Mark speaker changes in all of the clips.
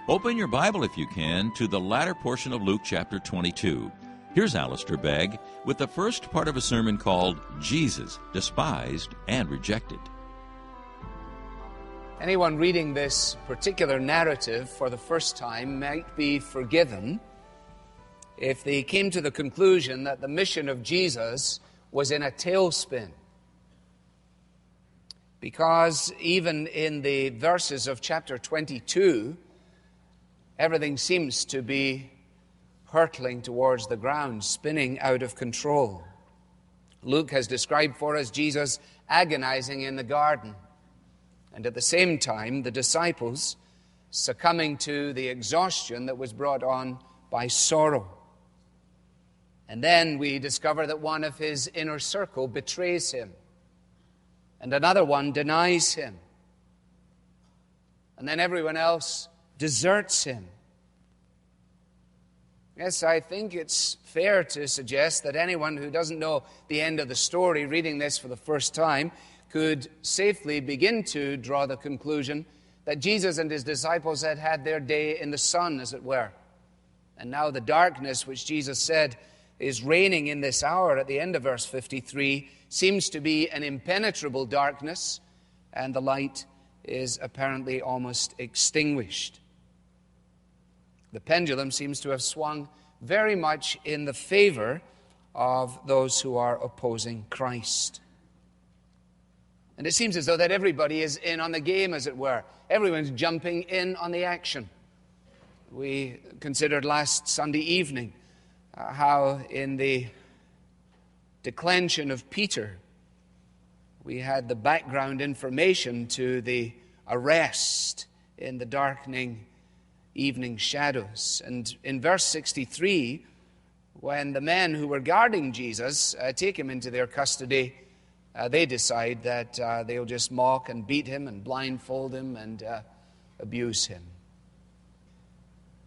Speaker 1: Open your Bible, if you can, to the latter portion of Luke chapter 22. Here's Alistair Begg with the first part of a sermon called Jesus, Despised and Rejected.
Speaker 2: Anyone reading this particular narrative for the first time might be forgiven if they came to the conclusion that the mission of Jesus was in a tailspin. Because even in the verses of chapter 22, everything seems to be hurtling towards the ground, spinning out of control. Luke has described for us Jesus agonizing in the garden, and at the same time, the disciples succumbing to the exhaustion that was brought on by sorrow. And then we discover that one of his inner circle betrays him, and another one denies him. And then everyone else deserts him. Yes, I think it's fair to suggest that anyone who doesn't know the end of the story, reading this for the first time, could safely begin to draw the conclusion that Jesus and his disciples had had their day in the sun, as it were. And now the darkness, which Jesus said is reigning in this hour at the end of verse 53, seems to be an impenetrable darkness, and the light is apparently almost extinguished. The pendulum seems to have swung very much in the favor of those who are opposing Christ. And it seems as though that everybody is in on the game, as it were. Everyone's jumping in on the action. We considered last Sunday evening how in the declension of Peter, we had the background information to the arrest in the darkening evening shadows. And in verse 63, when the men who were guarding Jesus take him into their custody, they decide that they'll just mock and beat him and blindfold him and abuse him.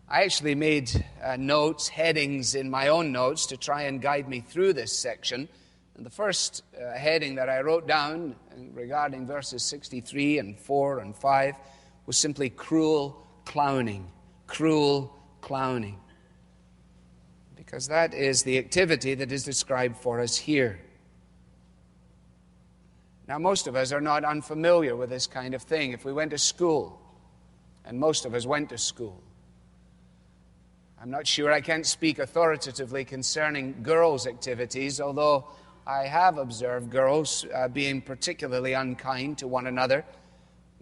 Speaker 2: I actually made notes, headings in my own notes to try and guide me through this section. And the first heading that I wrote down regarding verses 63 and 4 and 5 was simply cruel clowning. Cruel clowning. Because that is the activity that is described for us here. Now, most of us are not unfamiliar with this kind of thing. If we went to school, and most of us went to school, I'm not sure I can't speak authoritatively concerning girls' activities, although I have observed girls being particularly unkind to one another,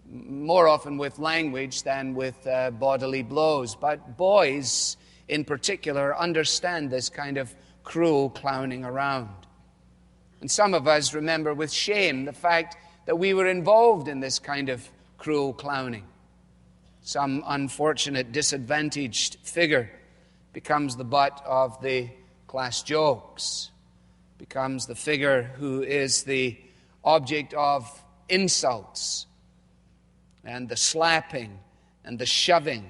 Speaker 2: more often with language than with bodily blows. But boys, in particular, understand this kind of cruel clowning around. And some of us remember with shame the fact that we were involved in this kind of cruel clowning. Some unfortunate, disadvantaged figure becomes the butt of the class jokes, becomes the figure who is the object of insults, and the slapping and the shoving.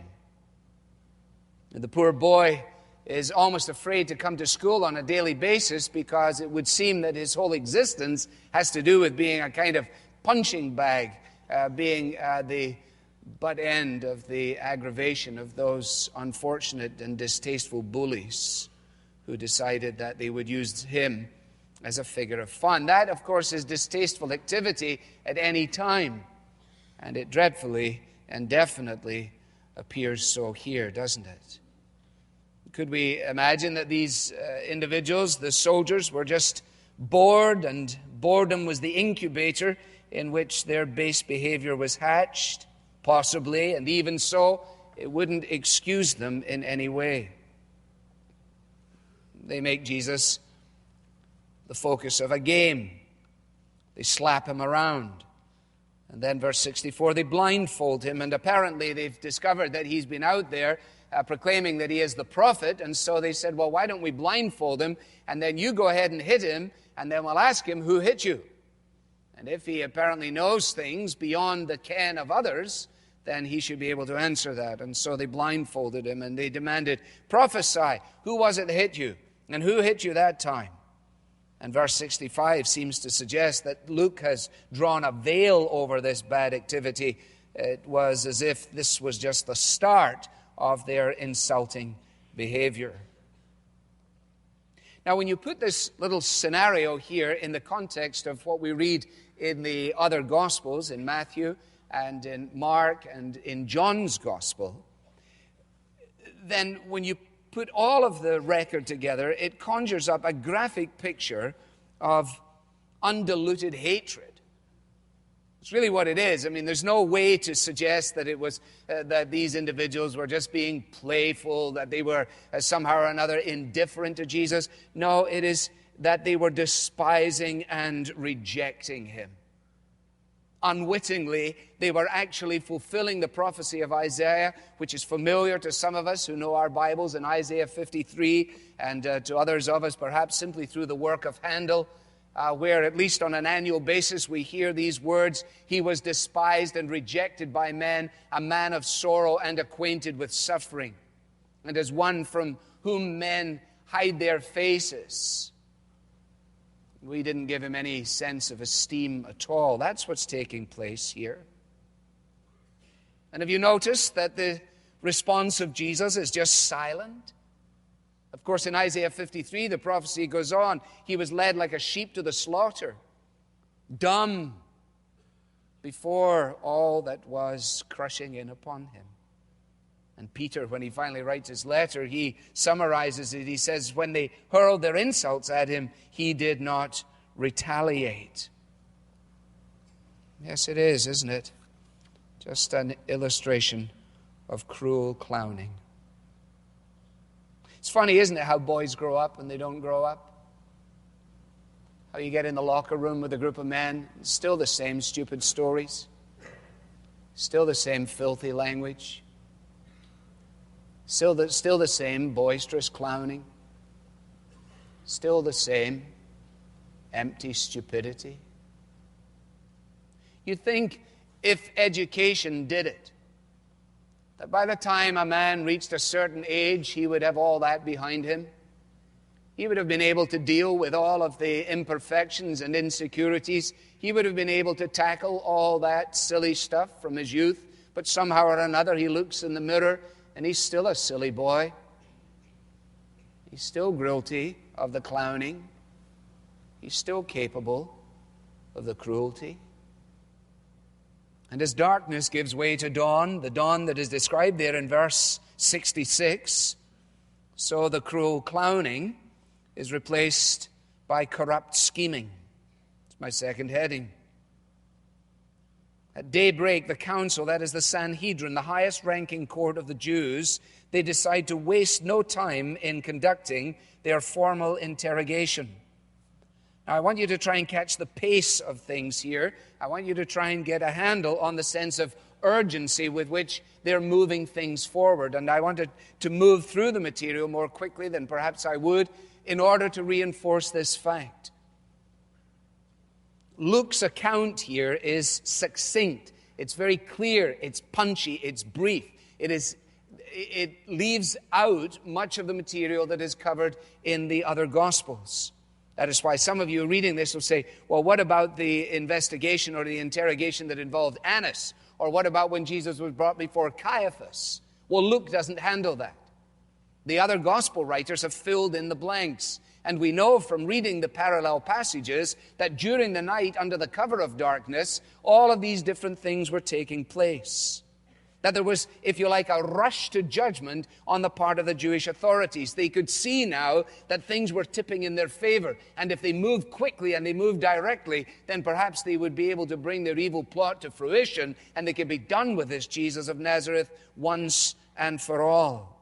Speaker 2: And the poor boy is almost afraid to come to school on a daily basis because it would seem that his whole existence has to do with being a kind of punching bag, being the butt end of the aggravation of those unfortunate and distasteful bullies who decided that they would use him as a figure of fun. That, of course, is distasteful activity at any time. And it dreadfully and definitely appears so here, doesn't it? Could we imagine that these individuals, the soldiers, were just bored, and boredom was the incubator in which their base behavior was hatched? Possibly, and even so, it wouldn't excuse them in any way. They make Jesus the focus of a game. They slap him around. And then verse 64, they blindfold him, and apparently they've discovered that he's been out there proclaiming that he is the prophet, and so they said, well, why don't we blindfold him, and then you go ahead and hit him, and then we'll ask him, who hit you? And if he apparently knows things beyond the ken of others, then he should be able to answer that. And so they blindfolded him, and they demanded, prophesy, who was it that hit you? And who hit you that time? And verse 65 seems to suggest that Luke has drawn a veil over this bad activity It was as if this was just the start of their insulting behavior. Now, when you put this little scenario here in the context of what we read in the other Gospels, in Matthew and in Mark and in John's Gospel, then when you put all of the record together, it conjures up a graphic picture of undiluted hatred. It's really what it is. I mean, there's no way to suggest that it was that these individuals were just being playful, that they were somehow or another indifferent to Jesus. No, it is that they were despising and rejecting him. Unwittingly, they were actually fulfilling the prophecy of Isaiah, which is familiar to some of us who know our Bibles, in Isaiah 53, and to others of us perhaps simply through the work of Handel, where at least on an annual basis we hear these words: "He was despised and rejected by men, a man of sorrow and acquainted with suffering, and as one from whom men hide their faces." We didn't give him any sense of esteem at all. That's what's taking place here. And have you noticed that the response of Jesus is just silent? Of course, in Isaiah 53, the prophecy goes on. He was led like a sheep to the slaughter, dumb before all that was crushing in upon him. And Peter, when he finally writes his letter, he summarizes it. He says, when they hurled their insults at him, he did not retaliate. Yes, it is, isn't it? Just an illustration of cruel clowning. It's funny, isn't it, how boys grow up when they don't grow up? How you get in the locker room with a group of men, still the same stupid stories, still the same filthy language, still the same boisterous clowning, still the same empty stupidity. You'd think if education did it, that by the time a man reached a certain age, he would have all that behind him. He would have been able to deal with all of the imperfections and insecurities. He would have been able to tackle all that silly stuff from his youth. But somehow or another, he looks in the mirror and he's still a silly boy. He's still guilty of the clowning. He's still capable of the cruelty. And as darkness gives way to dawn, the dawn that is described there in verse 66, so the cruel clowning is replaced by corrupt scheming. It's my second heading. At daybreak, the council, that is the Sanhedrin, the highest ranking court of the Jews, they decide to waste no time in conducting their formal interrogation. Now, I want you to try and catch the pace of things here. I want you to try and get a handle on the sense of urgency with which they're moving things forward. And I wanted to move through the material more quickly than perhaps I would in order to reinforce this fact. Luke's account here is succinct. It's very clear. It's punchy. It's brief. It leaves out much of the material that is covered in the other Gospels. That is why some of you reading this will say, well, what about the investigation or the interrogation that involved Annas? Or what about when Jesus was brought before Caiaphas? Well, Luke doesn't handle that. The other gospel writers have filled in the blanks. And we know from reading the parallel passages that during the night, under the cover of darkness, all of these different things were taking place. That there was, if you like, a rush to judgment on the part of the Jewish authorities. They could see now that things were tipping in their favor. And if they moved quickly and they moved directly, then perhaps they would be able to bring their evil plot to fruition and they could be done with this Jesus of Nazareth once and for all.